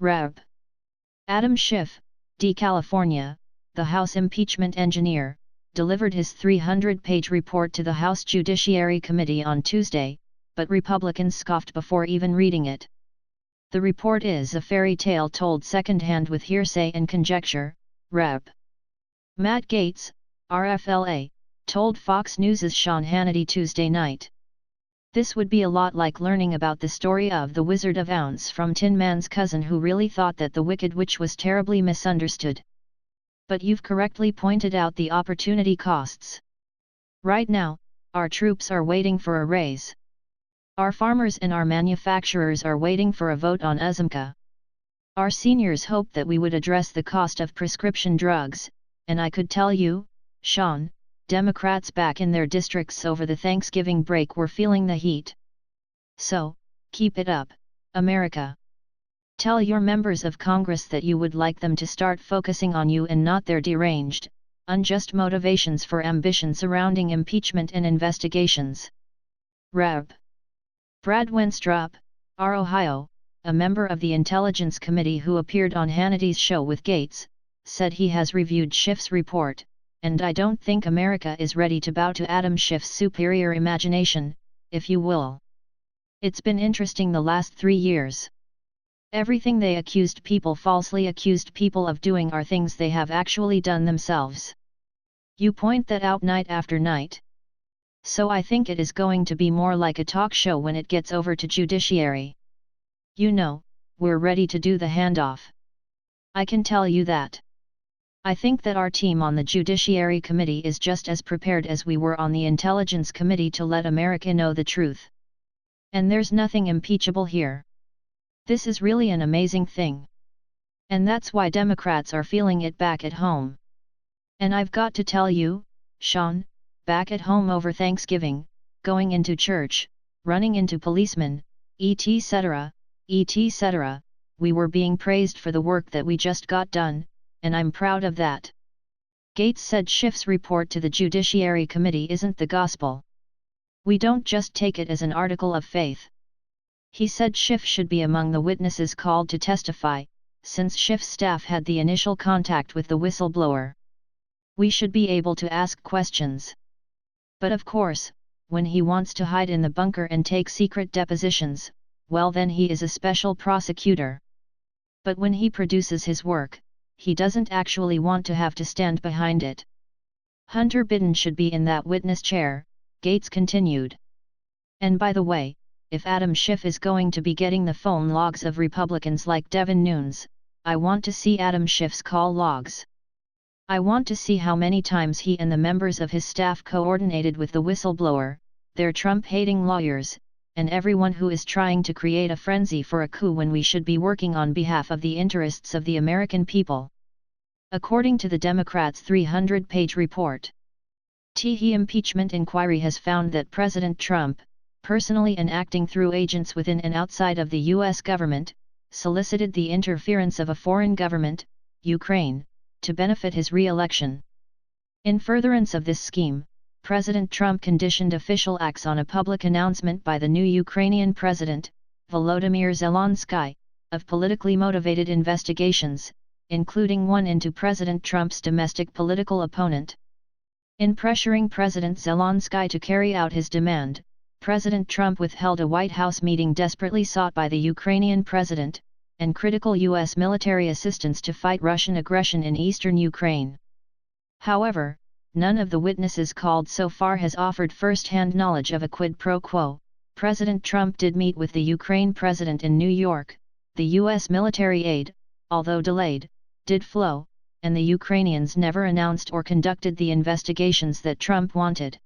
Rep. Adam Schiff, D. California, the House impeachment engineer, delivered his 300-page report to the House Judiciary Committee on Tuesday, but Republicans scoffed before even reading it. The report is a fairy tale told secondhand with hearsay and conjecture, Rep. Matt Gaetz, RFLA, told Fox News' Sean Hannity Tuesday night. This would be a lot like learning about the story of the Wizard of Oz from Tin Man's cousin who really thought that the Wicked Witch was terribly misunderstood. But you've correctly pointed out the opportunity costs. Right now, our troops are waiting for a raise. Our farmers and our manufacturers are waiting for a vote on USMCA. Our seniors hoped that we would address the cost of prescription drugs, and I could tell you, Sean, Democrats back in their districts over the Thanksgiving break were feeling the heat. So, keep it up, America. Tell your members of Congress that you would like them to start focusing on you and not their deranged, unjust motivations for ambition surrounding impeachment and investigations. Rep. Brad Wenstrup, R. Ohio, a member of the Intelligence Committee who appeared on Hannity's show with Gaetz, said he has reviewed Schiff's report, and I don't think America is ready to bow to Adam Schiff's superior imagination, if you will. It's been interesting the last 3 years. Everything they falsely accused people of doing are things they have actually done themselves. You point that out night after night. So I think it is going to be more like a talk show when it gets over to judiciary. You know, we're ready to do the handoff. I can tell you that. I think that our team on the Judiciary Committee is just as prepared as we were on the Intelligence Committee to let America know the truth. And there's nothing impeachable here. This is really an amazing thing. And that's why Democrats are feeling it back at home. And I've got to tell you, Sean, back at home over Thanksgiving, going into church, running into policemen, etc., etc., we were being praised for the work that we just got done, and I'm proud of that. Gaetz said Schiff's report to the Judiciary Committee isn't the gospel. We don't just take it as an article of faith. He said Schiff should be among the witnesses called to testify, since Schiff's staff had the initial contact with the whistleblower. We should be able to ask questions. But of course, when he wants to hide in the bunker and take secret depositions, well then he is a special prosecutor. But when he produces his work, he doesn't actually want to have to stand behind it. Hunter Biden should be in that witness chair, Gaetz continued. And by the way, if Adam Schiff is going to be getting the phone logs of Republicans like Devin Nunes, I want to see Adam Schiff's call logs. I want to see how many times he and the members of his staff coordinated with the whistleblower, their Trump-hating lawyers, and everyone who is trying to create a frenzy for a coup when we should be working on behalf of the interests of the American people. According to the Democrats' 300-page report, the impeachment inquiry has found that President Trump, personally and acting through agents within and outside of the U.S. government, solicited the interference of a foreign government, Ukraine, to benefit his re-election. In furtherance of this scheme, President Trump conditioned official acts on a public announcement by the new Ukrainian president, Volodymyr Zelensky, of politically motivated investigations, including one into President Trump's domestic political opponent. In pressuring President Zelensky to carry out his demand, President Trump withheld a White House meeting desperately sought by the Ukrainian president, and critical U.S. military assistance to fight Russian aggression in eastern Ukraine. However, none of the witnesses called so far has offered first-hand knowledge of a quid pro quo. President Trump did meet with the Ukraine president in New York. The U.S. military aid, although delayed, did flow, and the Ukrainians never announced or conducted the investigations that Trump wanted.